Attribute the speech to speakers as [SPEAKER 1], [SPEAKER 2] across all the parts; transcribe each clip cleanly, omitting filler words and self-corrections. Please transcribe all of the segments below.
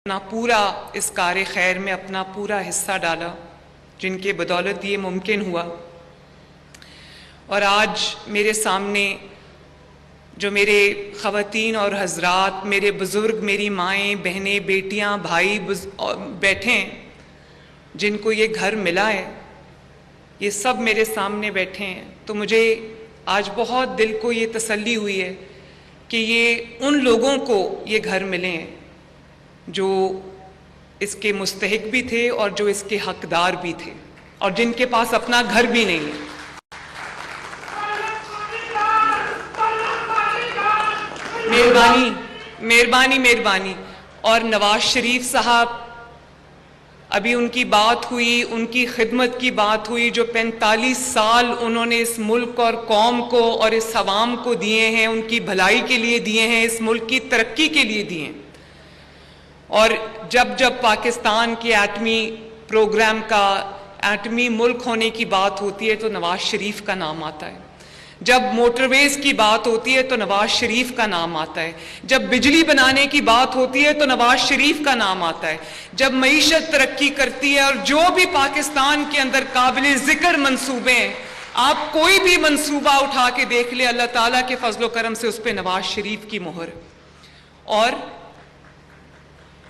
[SPEAKER 1] अपना पूरा इस कार्य खैर में अपना पूरा हिस्सा डाला, जिनके बदौलत ये मुमकिन हुआ। और आज मेरे सामने जो मेरे ख़वातीन और हज़रात, मेरे बुज़ुर्ग, मेरी माएँ, बहनें, बेटियाँ, भाई बैठे हैं, जिनको ये घर मिला है, ये सब मेरे सामने बैठे हैं, तो मुझे आज बहुत दिल को ये तसल्ली हुई है कि ये उन लोगों को ये घर मिले हैं जो इसके मुस्तहिक भी थे और जो इसके हकदार भी थे और जिनके पास अपना घर भी नहीं है। मेहरबानी मेहरबानी मेहरबानी। और नवाज शरीफ साहब, अभी उनकी बात हुई, उनकी खिदमत की बात हुई, जो 45 साल उन्होंने इस मुल्क और कौम को और इस अवाम को दिए हैं, उनकी भलाई के लिए दिए हैं, इस मुल्क की तरक्की के लिए दिए हैं। और जब जब पाकिस्तान के एटमी प्रोग्राम का, एटमी मुल्क होने की बात होती है तो नवाज शरीफ का नाम आता है। जब मोटरवेज की बात होती है तो नवाज शरीफ का नाम आता है। जब बिजली बनाने की बात होती है तो नवाज शरीफ का नाम आता है। जब मईशत तरक्की करती है और जो भी पाकिस्तान के अंदर काबिल जिक्र मंसूबे हैं, आप कोई भी मंसूबा उठा के देख ले, अल्लाह ताला के फजलो करम से उस पर नवाज शरीफ की मोहर। और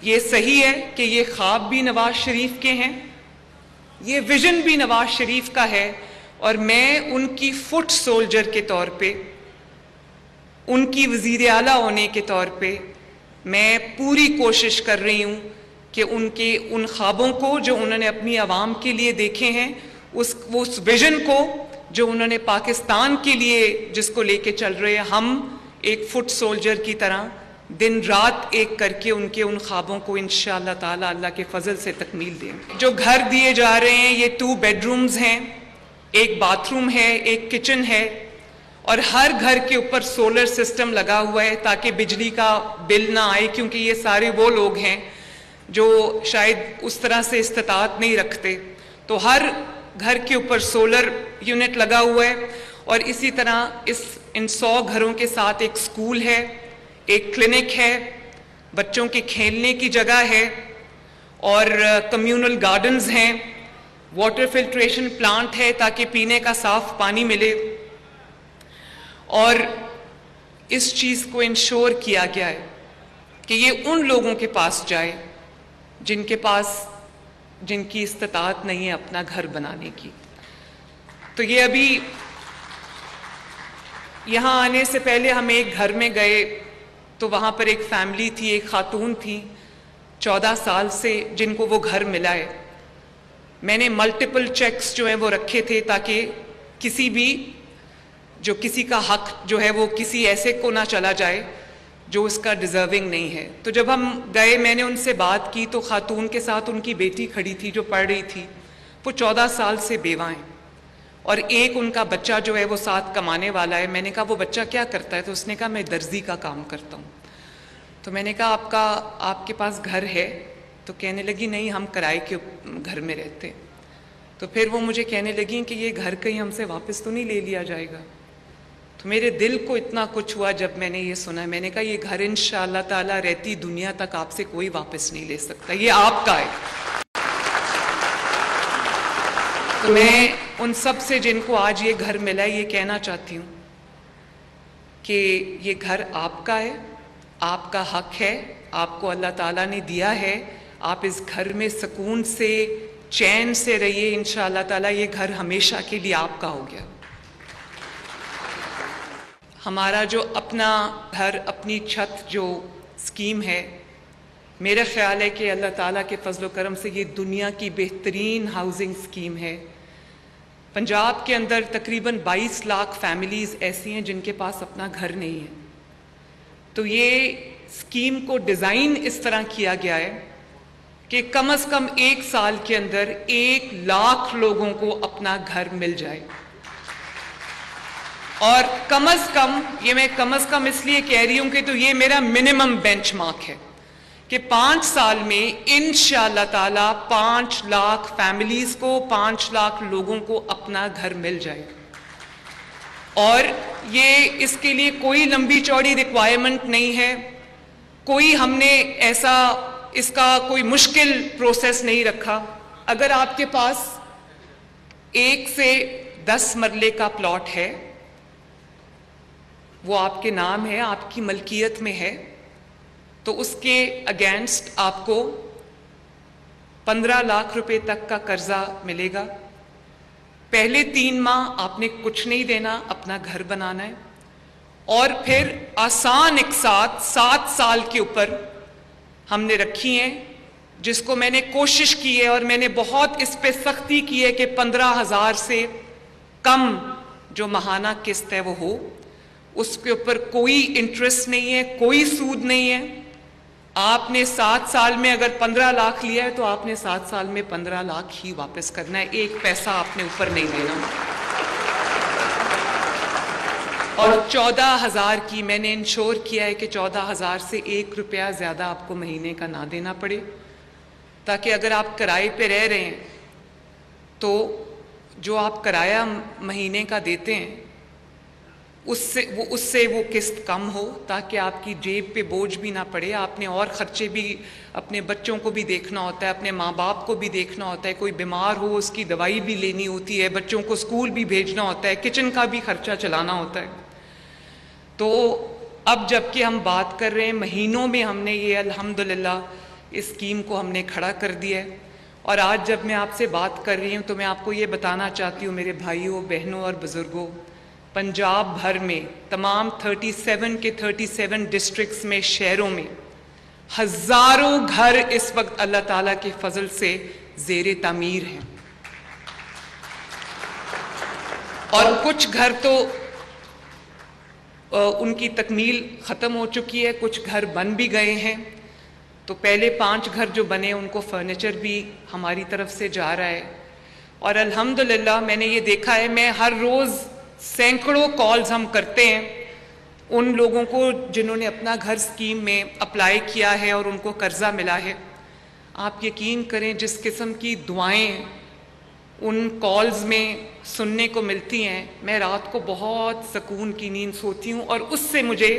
[SPEAKER 1] ये सही है कि ये ख्वाब भी नवाज शरीफ के हैं, ये विजन भी नवाज शरीफ का है, और मैं उनकी फुट सोल्जर के तौर पे, उनकी वज़ीर आला होने के तौर पे मैं पूरी कोशिश कर रही हूँ कि उनके उन ख्वाबों को जो उन्होंने अपनी आवाम के लिए देखे हैं, उस विजन को जो उन्होंने पाकिस्तान के लिए जिसको लेके चल रहे हैं, हम एक फुट सोल्जर की तरह दिन रात एक करके उनके उन ख्वाबों को इंशाअल्लाह ताला अल्लाह के फजल से तकमील दें। जो घर दिए जा रहे हैं, ये 2 बेडरूम्स हैं, एक बाथरूम है, एक किचन है, और हर घर के ऊपर सोलर सिस्टम लगा हुआ है ताकि बिजली का बिल ना आए, क्योंकि ये सारे वो लोग हैं जो शायद उस तरह से इस्तिताअत नहीं रखते। तो हर घर के ऊपर सोलर यूनिट लगा हुआ है। और इसी तरह इन 100 घरों के साथ एक स्कूल है, एक क्लिनिक है, बच्चों के खेलने की जगह है, और कम्युनल गार्डन्स हैं, वाटर फिल्ट्रेशन प्लांट है ताकि पीने का साफ पानी मिले। और इस चीज़ को इंश्योर किया गया है कि ये उन लोगों के पास जाए जिनकी इस्तिताअत नहीं है अपना घर बनाने की। तो ये अभी यहाँ आने से पहले हम एक घर में गए तो वहाँ पर एक फैमिली थी, एक खातून थी 14 साल से, जिनको वो घर मिला है। मैंने मल्टीपल चेक्स जो हैं वो रखे थे ताकि किसी का हक जो है वो किसी ऐसे को ना चला जाए जो उसका डिज़र्विंग नहीं है। तो जब हम गए, मैंने उनसे बात की, तो खातून के साथ उनकी बेटी खड़ी थी जो पढ़ रही थी। वो 14 साल से बेवा हैं और एक उनका बच्चा जो है वो साथ कमाने वाला है। मैंने कहा वो बच्चा क्या करता है? तो उसने कहा मैं दर्जी का काम करता हूँ। तो मैंने कहा आपके पास घर है? तो कहने लगी नहीं, हम किराए के घर में रहते। तो फिर वो मुझे कहने लगी कि ये घर कहीं हमसे वापस तो नहीं ले लिया जाएगा। तो मेरे दिल को इतना कुछ हुआ जब मैंने ये सुना। मैंने कहा ये घर इंशाअल्लाह ताला रहती दुनिया तक आपसे कोई वापस नहीं ले सकता, ये आपका है। तो मैं उन सब से जिनको आज ये घर मिला है ये कहना चाहती हूँ कि ये घर आपका है, आपका हक है, आपको अल्लाह ताला ने दिया है। आप इस घर में सुकून से, चैन से रहिए। इंशाअल्लाह ताला ये घर हमेशा के लिए आपका हो गया। हमारा जो अपना घर, अपनी छत जो स्कीम है, मेरा ख्याल है कि अल्लाह ताला के फजलो करम से ये दुनिया की बेहतरीन हाउसिंग स्कीम है। पंजाब के अंदर तकरीबन 22 लाख फैमिलीज़ ऐसी हैं जिनके पास अपना घर नहीं है। तो ये स्कीम को डिज़ाइन इस तरह किया गया है कि कम से कम 1 साल के अंदर 1 लाख लोगों को अपना घर मिल जाए। और कम से कम, ये मैं कम से कम इसलिए कह रही हूं कि तो ये मेरा मिनिमम बेंचमार्क है कि 5 साल में इंशाअल्लाह ताला 5 लाख फैमिलीज को, 5 लाख लोगों को अपना घर मिल जाए। और ये इसके लिए कोई लंबी चौड़ी रिक्वायरमेंट नहीं है, कोई हमने ऐसा इसका कोई मुश्किल प्रोसेस नहीं रखा। अगर आपके पास 1 से 10 मरले का प्लॉट है, वो आपके नाम है, आपकी मलकियत में है, तो उसके अगेंस्ट आपको 15 लाख रुपए तक का कर्जा मिलेगा। पहले 3 माह आपने कुछ नहीं देना, अपना घर बनाना है, और फिर आसान एक साथ 7 साल के ऊपर हमने रखी हैं, जिसको मैंने कोशिश की है और मैंने बहुत इस पे सख्ती की है कि 15,000 से कम जो माहाना किस्त है वो हो। उसके ऊपर कोई इंटरेस्ट नहीं है, कोई सूद नहीं है। आपने 7 साल में अगर 15 लाख लिया है तो आपने 7 साल में 15 लाख ही वापस करना है, 1 पैसा आपने ऊपर नहीं देना। और 14,000 की मैंने इंश्योर किया है कि 14,000 से 1 रुपया ज्यादा आपको महीने का ना देना पड़े, ताकि अगर आप किराए पे रह रहे हैं तो जो आप किराया महीने का देते हैं उससे वो किस्त कम हो, ताकि आपकी जेब पे बोझ भी ना पड़े। आपने और खर्चे भी, अपने बच्चों को भी देखना होता है, अपने माँ बाप को भी देखना होता है, कोई बीमार हो उसकी दवाई भी लेनी होती है, बच्चों को स्कूल भी भेजना होता है, किचन का भी खर्चा चलाना होता है। तो अब जबकि हम बात कर रहे हैं महीनों में, हमने ये अल्हम्दुलिल्लाह इस स्कीम को हमने खड़ा कर दिया है। और आज जब मैं आपसे बात कर रही हूँ तो मैं आपको ये बताना चाहती हूँ मेरे भाइयों बहनों और बुज़ुर्गों, पंजाब भर में तमाम 37 के 37 डिस्ट्रिक्ट्स में, शहरों में हज़ारों घर इस वक्त अल्लाह ताला के फजल से ज़ेरे तामीर हैं। और कुछ घर तो उनकी तकमील ख़त्म हो चुकी है, कुछ घर बन भी गए हैं। तो पहले 5 घर जो बने उनको फर्नीचर भी हमारी तरफ से जा रहा है। और अल्हम्दुलिल्लाह मैंने ये देखा है, मैं हर रोज़ सैकड़ों कॉल्स हम करते हैं उन लोगों को जिन्होंने अपना घर स्कीम में अप्लाई किया है और उनको कर्जा मिला है। आप यकीन करें जिस किस्म की दुआएं उन कॉल्स में सुनने को मिलती हैं, मैं रात को बहुत सुकून की नींद सोती हूँ और उससे मुझे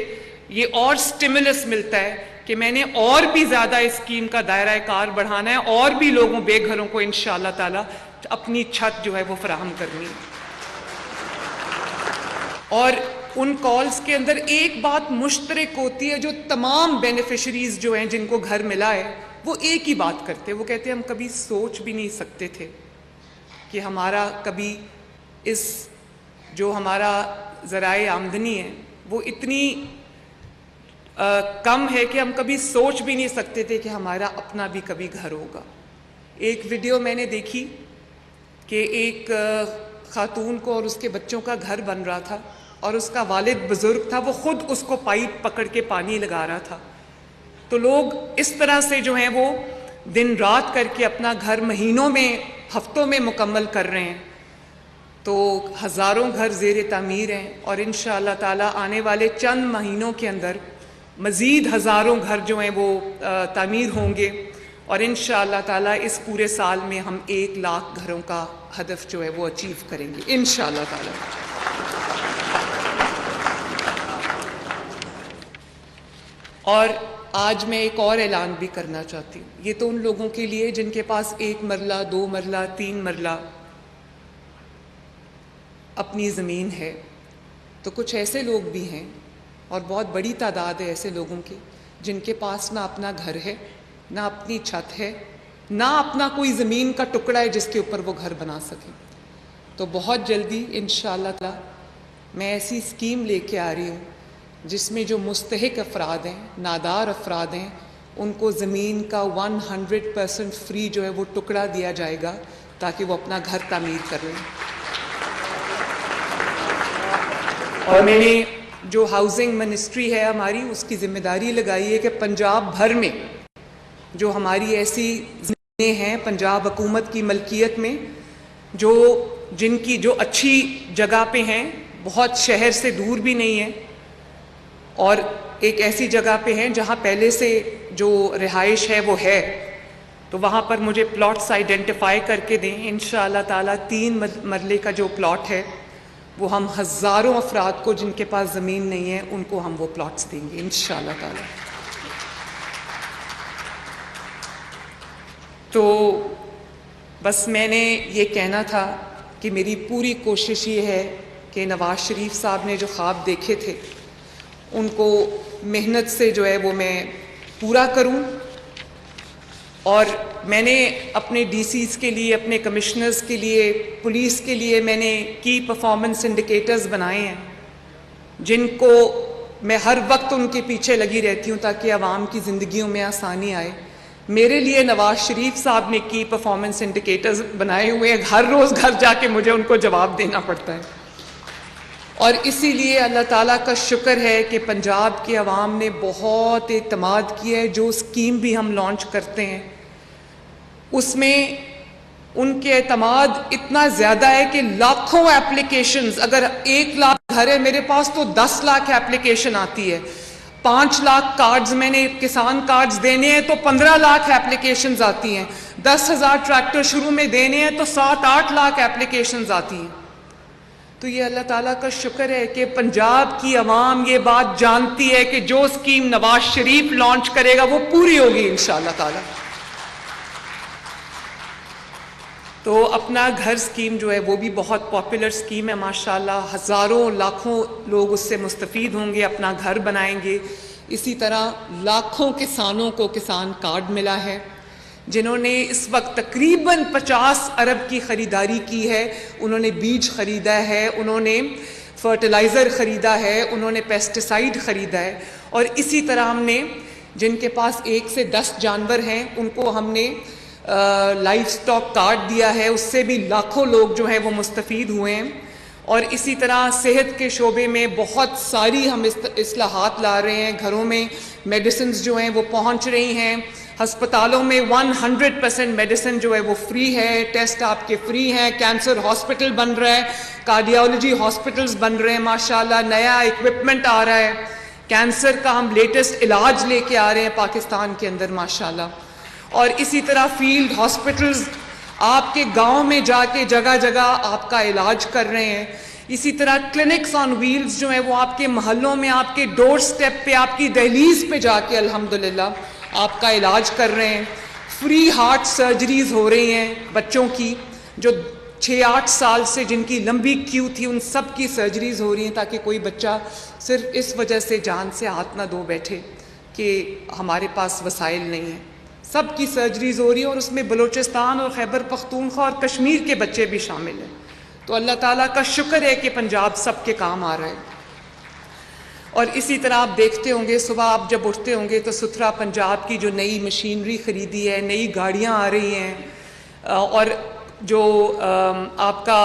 [SPEAKER 1] ये और स्टिमुलस मिलता है कि मैंने और भी ज़्यादा इस स्कीम का दायरा कार बढ़ाना है और भी लोगों बेघरों को इंशाअल्लाह ताला अपनी छत जो है वो फराहम करनी है। और उन कॉल्स के अंदर एक बात मुश्तरक होती है, जो तमाम बेनिफिशरीज जो हैं जिनको घर मिला है वो एक ही बात करते हैं। वो कहते हैं हम कभी सोच भी नहीं सकते थे कि हमारा कभी इस जो हमारा ज़राए आमदनी है वो इतनी कम है कि हम कभी सोच भी नहीं सकते थे कि हमारा अपना भी कभी घर होगा। एक वीडियो मैंने देखी कि एक खातून को और उसके बच्चों का घर बन रहा था और उसका वालिद बुजुर्ग था, वो खुद उसको पाइप पकड़ के पानी लगा रहा था। तो लोग इस तरह से जो हैं वो दिन रात करके अपना घर महीनों में, हफ्तों में मुकम्मल कर रहे हैं। तो हज़ारों घर ज़ेरे तामीर हैं और इंशाअल्लाह ताला आने वाले चंद महीनों के अंदर मज़ीद हज़ारों घर जो हैं वो तामीर होंगे और इंशाअल्लाह ताला इस पूरे साल में हम 1 लाख घरों का हदफ जो है वो अचीव करेंगे इंशाअल्लाह ताला। और आज मैं एक और ऐलान भी करना चाहती हूँ। ये तो उन लोगों के लिए जिनके पास 1 मरला, 2 मरला, 3 मरला अपनी ज़मीन है। तो कुछ ऐसे लोग भी हैं और बहुत बड़ी तादाद है ऐसे लोगों की जिनके पास ना अपना घर है, ना अपनी छत है, ना अपना कोई ज़मीन का टुकड़ा है जिसके ऊपर वो घर बना सकें। तो बहुत जल्दी इंशाअल्लाह ताला मैं ऐसी स्कीम लेके आ रही हूँ जिसमें जो मुस्तहिक अफराद हैं, नादार अफराद हैं, उनको ज़मीन का 100% फ्री जो है वो टुकड़ा दिया जाएगा ताकि वो अपना घर तामीर कर लें। और मैंने जो हाउसिंग मिनिस्ट्री है हमारी, उसकी जिम्मेदारी लगाई है कि पंजाब भर में जो हमारी ऐसी ज़मीनें हैं पंजाब हुकूमत की मलकियत में, जिनकी जो अच्छी जगह पे हैं, बहुत शहर से दूर भी नहीं है और एक ऐसी जगह पे हैं जहाँ पहले से जो रिहाइश है वो है, तो वहाँ पर मुझे प्लॉट्स आइडेंटिफाई करके दें। इंशाअल्लाह ताला 3 मरले का जो प्लॉट है वो हम हज़ारों अफराद को जिनके पास ज़मीन नहीं है उनको हम वो प्लॉट्स देंगे इंशाअल्लाह ताला। तो बस मैंने ये कहना था कि मेरी पूरी कोशिश ये है कि नवाज़ शरीफ साहब ने जो ख्वाब देखे थे उनको मेहनत से जो है वो मैं पूरा करूं। और मैंने अपने डीसीज़ के लिए, अपने कमिश्नर्स के लिए, पुलिस के लिए मैंने की परफॉर्मेंस इंडिकेटर्स बनाए हैं जिनको मैं हर वक्त उनके पीछे लगी रहती हूँ ताकि आवाम की ज़िंदगियों में आसानी आए। मेरे लिए नवाज़ शरीफ साहब ने की परफॉर्मेंस इंडिकेटर्स बनाए हुए हैं, हर रोज़ घर जाके मुझे उनको जवाब देना पड़ता है। और इसीलिए अल्लाह ताला का शुक्र है कि पंजाब के अवाम ने बहुत एतमाद किया है। जो स्कीम भी हम लॉन्च करते हैं उसमें उनके एतमाद इतना ज़्यादा है कि लाखों एप्लीकेशंस, अगर 1 लाख घर है मेरे पास तो 10 लाख एप्लीकेशन आती है। 5 लाख कार्ड्स मैंने किसान कार्ड्स देने हैं तो 15 लाख एप्लीकेशंस आती हैं। 10,000 ट्रैक्टर शुरू में देने हैं तो 7-8 लाख एप्लीकेशंस आती हैं। तो ये अल्लाह ताला का शुक्र है कि पंजाब की अवाम ये बात जानती है कि जो स्कीम नवाज शरीफ लॉन्च करेगा वो पूरी होगी इंशाअल्लाह ताला। तो अपना घर स्कीम जो है वो भी बहुत पॉपुलर स्कीम है माशाल्लाह। हज़ारों लाखों लोग उससे मुस्तफ़ीद होंगे, अपना घर बनाएंगे। इसी तरह लाखों किसानों को किसान कार्ड मिला है जिन्होंने इस वक्त तकरीबन 50 अरब की ख़रीदारी की है। उन्होंने बीज ख़रीदा है, उन्होंने फर्टिलाइज़र ख़रीदा है, उन्होंने पेस्टिसाइड ख़रीदा है। और इसी तरह हमने जिनके पास 1 से 10 जानवर हैं उनको हमने लाइफ स्टॉक कार्ड दिया है, उससे भी लाखों लोग जो हैं वो मुस्तफ़ीद हुए हैं। और इसी तरह सेहत के शोबे में बहुत सारी हम इस्लाहात ला रहे हैं। घरों में मेडिसिन जो हैं वो पहुंच रही हैं। हस्पतालों में 100% मेडिसिन जो है वो फ्री है, टेस्ट आपके फ्री हैं। कैंसर हॉस्पिटल बन रहा है, कार्डियोलॉजी हॉस्पिटल्स बन रहे हैं माशाल्लाह। नया इक्विपमेंट आ रहा है, कैंसर का हम लेटेस्ट इलाज लेके आ रहे हैं पाकिस्तान के अंदर माशाल्लाह। और इसी तरह फील्ड हॉस्पिटल्स आपके गांव में जाके जगह जगह आपका इलाज कर रहे हैं। इसी तरह क्लिनिक्स ऑन व्हील्स जो हैं वो आपके मोहल्लों में, आपके डोर स्टेप पे, आपकी दहलीज पे जाके अल्हम्दुलिल्लाह आपका इलाज कर रहे हैं। फ्री हार्ट सर्जरीज हो रही हैं बच्चों की, जो 6-8 साल से जिनकी लंबी क्यू थी उन सब की सर्जरीज हो रही हैं ताकि कोई बच्चा सिर्फ इस वजह से जान से हाथ ना धो बैठे कि हमारे पास वसाइल नहीं है। सब की सर्जरीज हो रही है और उसमें बलूचिस्तान और खैबर पख्तूनख्वा और कश्मीर के बच्चे भी शामिल हैं। तो अल्लाह ताला का शुक्र है कि पंजाब सब के काम आ रहा है। और इसी तरह आप देखते होंगे सुबह आप जब उठते होंगे तो सुथरा पंजाब की जो नई मशीनरी ख़रीदी है, नई गाड़ियाँ आ रही हैं और जो आपका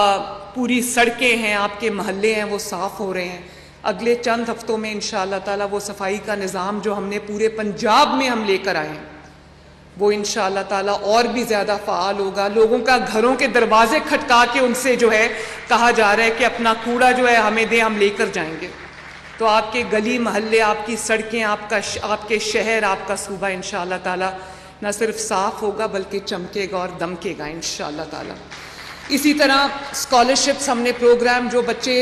[SPEAKER 1] पूरी सड़कें हैं, आपके महल्ले हैं वो साफ़ हो रहे हैं। अगले चंद हफ्तों में इंशाअल्लाह ताला वो सफाई का निज़ाम जो हमने पूरे पंजाब में हम लेकर आए हैं वो इंशाअल्लाह ताला और भी ज़्यादा फ़ाल होगा। लोगों का घरों के दरवाजे खटका के उनसे जो है कहा जा रहा है कि अपना कूड़ा जो है हमें दें, हम लेकर जाएंगे। तो आपके गली महल्ले, आपकी सड़कें, आपके शहर, आपका सूबा इंशाअल्लाह ताला न सिर्फ साफ़ होगा बल्कि चमकेगा और दमकेगा इंशाअल्लाह ताला। इसी तरह स्कॉलरशिप्स हमने प्रोग्राम, जो बच्चे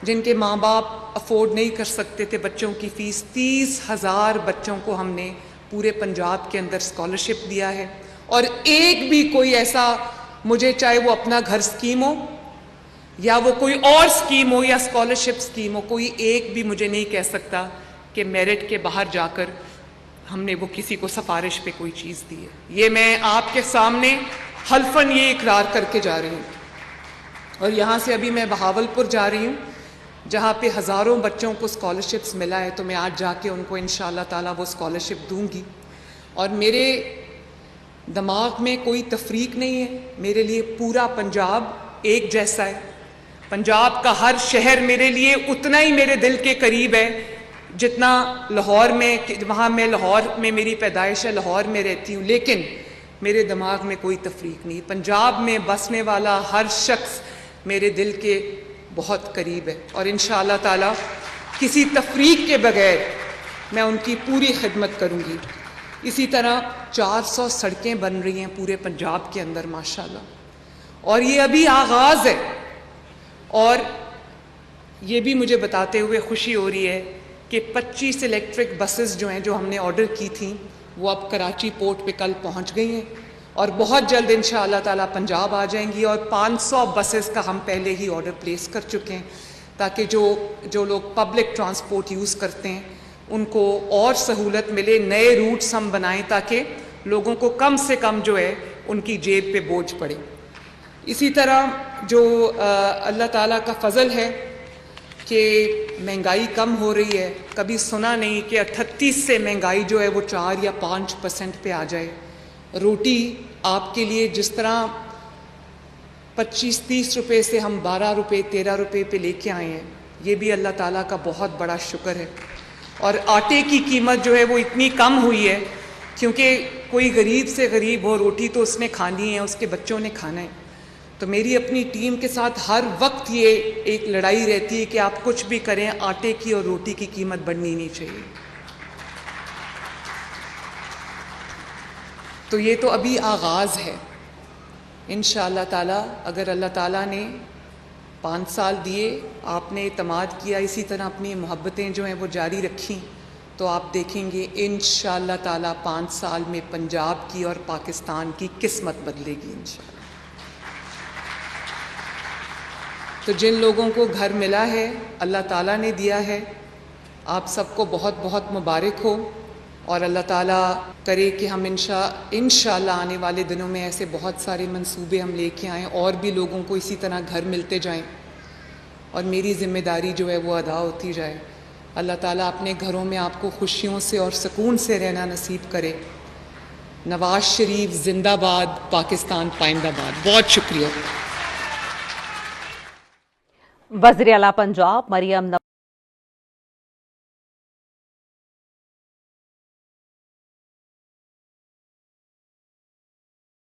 [SPEAKER 1] जिनके माँ बाप अफोर्ड नहीं कर सकते थे बच्चों की फ़ीस, 30,000 बच्चों को हमने पूरे पंजाब के अंदर स्कॉलरशिप दिया है। और एक भी कोई ऐसा, मुझे चाहे वो अपना घर स्कीम हो या वो कोई और स्कीम हो या स्कॉलरशिप स्कीम हो, कोई एक भी मुझे नहीं कह सकता कि मेरिट के बाहर जाकर हमने वो किसी को सिफारिश पे कोई चीज़ दी है। ये मैं आपके सामने हल्फन ये इकरार करके जा रही हूँ। और यहाँ से अभी मैं बहावलपुर जा रही हूँ जहाँ पे हज़ारों बच्चों को स्कॉलरशिप्स मिला है। तो मैं आज जाके उनको इंशाअल्लाह ताला वो स्कॉलरशिप दूंगी। और मेरे दिमाग में कोई तफरीक नहीं है, मेरे लिए पूरा पंजाब एक जैसा है। पंजाब का हर शहर मेरे लिए उतना ही मेरे दिल के करीब है जितना लाहौर में, वहाँ मैं लाहौर में मेरी पैदाइश है, लाहौर में रहती हूँ, लेकिन मेरे दिमाग में कोई तफरीक नहीं। पंजाब में बसने वाला हर शख्स मेरे दिल के बहुत करीब है और इंशाअल्लाह ताला किसी तफरीक के बगैर मैं उनकी पूरी खिदमत करूँगी। इसी तरह 400 सड़कें बन रही हैं पूरे पंजाब के अंदर माशाल्लाह, और ये अभी आगाज़ है। और ये भी मुझे बताते हुए खुशी हो रही है कि 25 इलेक्ट्रिक बसेस जो हैं, जो हमने ऑर्डर की थी, वो अब कराची पोर्ट पे कल पहुंच गई हैं। और बहुत जल्द इंशाअल्लाह ताला पंजाब आ जाएंगी। और 500 बसेस का हम पहले ही ऑर्डर प्लेस कर चुके हैं, ताकि जो लोग पब्लिक ट्रांसपोर्ट यूज़ करते हैं उनको और सहूलत मिले। नए रूट्स हम बनाएं ताकि लोगों को कम से कम जो है उनकी जेब पे बोझ पड़े। इसी तरह जो अल्लाह ताला का फ़ज़ल है कि महंगाई कम हो रही है। कभी सुना नहीं कि 38 से महंगाई जो है वो 4 या 5% पे आ जाए। रोटी आपके लिए जिस तरह 25-30 रुपये से हम 12 रुपये 13 रुपये पे लेके आए हैं, ये भी अल्लाह ताला का बहुत बड़ा शुक्र है। और आटे की कीमत जो है वो इतनी कम हुई है क्योंकि कोई गरीब से गरीब हो, रोटी तो उसने खानी है, उसके बच्चों ने खाना है। तो मेरी अपनी टीम के साथ हर वक्त ये एक लड़ाई रहती है कि आप कुछ भी करें, आटे की और रोटी की कीमत बढ़नी नहीं चाहिए। तो ये तो अभी आगाज़ है। इंशाअल्लाह ताला अगर अल्लाह ताला ने 5 साल दिए, आपने इत्मीनान किया, इसी तरह अपनी मोहब्बतें जो हैं वो जारी रखी, तो आप देखेंगे इंशाअल्लाह ताला 5 साल में पंजाब की और पाकिस्तान की किस्मत बदलेगी इंशाअल्लाह। तो जिन लोगों को घर मिला है, अल्लाह ताला ने दिया है, आप सबको बहुत बहुत मुबारक हो। और अल्लाह ताला करे कि हम इंशाअल्लाह आने वाले दिनों में ऐसे बहुत सारे मंसूबे हम लेके आएँ और भी लोगों को इसी तरह घर मिलते जाएं और मेरी ज़िम्मेदारी जो है वो अदा होती जाए। अल्लाह ताला अपने घरों में आपको खुशियों से और सुकून से रहना नसीब करे। नवाज शरीफ जिंदाबाद, पाकिस्तान पाइंदाबाद। बहुत शुक्रिया।
[SPEAKER 2] वज़ीर आला पंजाब मरियम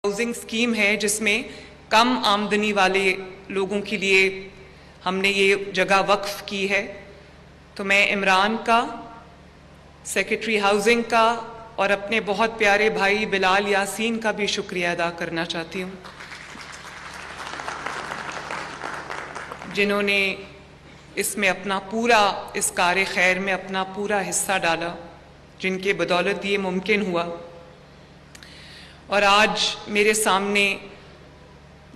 [SPEAKER 1] हाउसिंग स्कीम है जिसमें कम आमदनी वाले लोगों के लिए हमने ये जगह वक्फ की है। तो मैं इमरान का, सेक्रेटरी हाउसिंग का और अपने बहुत प्यारे भाई बिलाल यासीन का भी शुक्रिया अदा करना चाहती हूँ, जिन्होंने इसमें अपना पूरा, इस कार्य खैर में अपना पूरा हिस्सा डाला, जिनके बदौलत ये मुमकिन हुआ। और आज मेरे सामने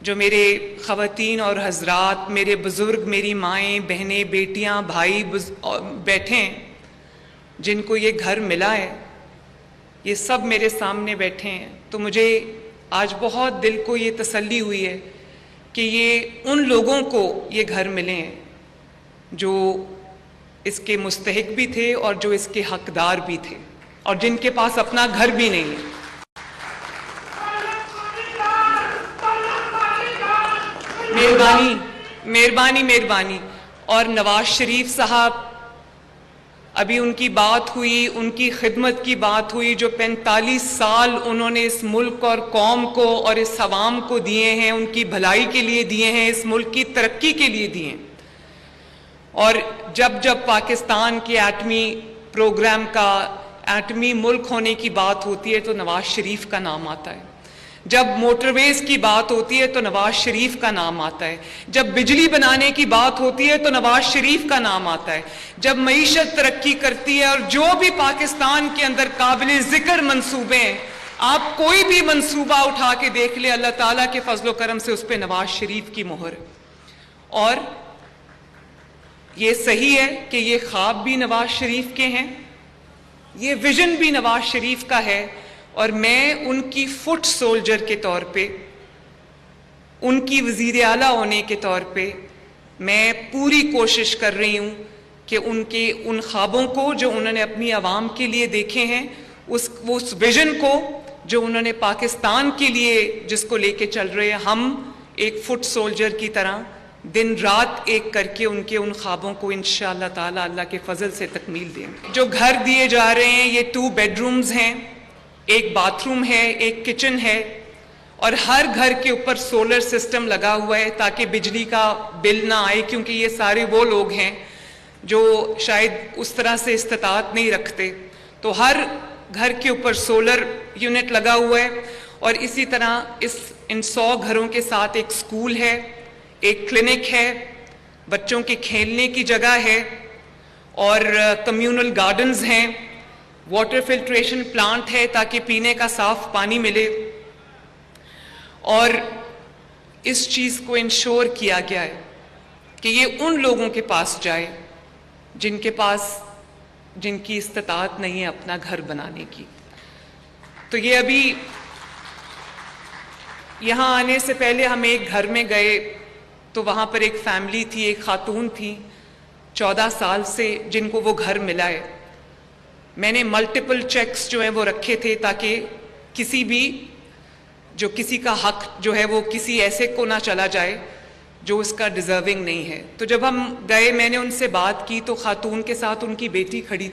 [SPEAKER 1] जो मेरे ख़वातीन और हज़रात, मेरे बुज़ुर्ग, मेरी माएँ, बहनें, बेटियाँ, भाई बैठे हैं, जिनको ये घर मिला है, ये सब मेरे सामने बैठे हैं, तो मुझे आज बहुत दिल को ये तसल्ली हुई है कि ये उन लोगों को ये घर मिले हैं जो इसके मुस्तहिक भी थे और जो इसके हकदार भी थे और जिनके पास अपना घर भी नहीं है। मेहरबानी मेहरबानी मेहरबानी। और नवाज शरीफ साहब, अभी उनकी बात हुई, उनकी खिदमत की बात हुई, जो 45 साल उन्होंने इस मुल्क और कौम को और इस अवाम को दिए हैं, उनकी भलाई के लिए दिए हैं, इस मुल्क की तरक्की के लिए दिए हैं। और जब जब पाकिस्तान के एटमी प्रोग्राम का, एटमी मुल्क होने की बात होती है तो नवाज शरीफ का नाम आता है। जब मोटरवेज की बात होती है तो नवाज शरीफ का नाम आता है। जब बिजली बनाने की बात होती है तो नवाज शरीफ का नाम आता है। जब मईशत तरक्की करती है और जो भी पाकिस्तान के अंदर काबिल जिक्र मंसूबे हैं, आप कोई भी मंसूबा उठा के देख ले, अल्लाह ताला के फजलो करम से उस पर नवाज शरीफ की मोहर। और ये सही है कि ये ख्वाब भी नवाज शरीफ के हैं, ये विजन भी नवाज शरीफ का है। और मैं उनकी फुट सोल्जर के तौर पे, उनकी वज़ीर आला होने के तौर पे मैं पूरी कोशिश कर रही हूँ कि उनके उन ख्वाबों को जो उन्होंने अपनी आवाम के लिए देखे हैं, उस विजन को जो उन्होंने पाकिस्तान के लिए जिसको लेके चल रहे हैं, हम एक फुट सोल्जर की तरह दिन रात एक करके उनके उन ख्वाबों को इंशाअल्लाह ताला अल्लाह के फजल से तकमील देंगे। जो घर दिए जा रहे हैं, ये 2 बेडरूम्स हैं, एक बाथरूम है, एक किचन है, और हर घर के ऊपर सोलर सिस्टम लगा हुआ है ताकि बिजली का बिल ना आए, क्योंकि ये सारे वो लोग हैं जो शायद उस तरह से इस्तात नहीं रखते। तो हर घर के ऊपर सोलर यूनिट लगा हुआ है। और इसी तरह इन 100 घरों के साथ एक स्कूल है, एक क्लिनिक है, बच्चों के खेलने की जगह है, और कम्युनल गार्डन्स हैं, वाटर फिल्ट्रेशन प्लांट है ताकि पीने का साफ पानी मिले। और इस चीज़ को इंश्योर किया गया है कि ये उन लोगों के पास जाए जिनकी इस्तिताअत नहीं है अपना घर बनाने की। तो ये अभी यहाँ आने से पहले हम एक घर में गए तो वहाँ पर एक फैमिली थी, एक खातून थी 14 साल से जिनको वो घर मिला है। मैंने मल्टीपल चेक्स जो हैं वो रखे थे ताकि किसी का हक जो है वो किसी ऐसे को ना चला जाए जो उसका डिजर्विंग नहीं है। तो जब हम गए मैंने उनसे बात की तो खातून के साथ उनकी बेटी खड़ी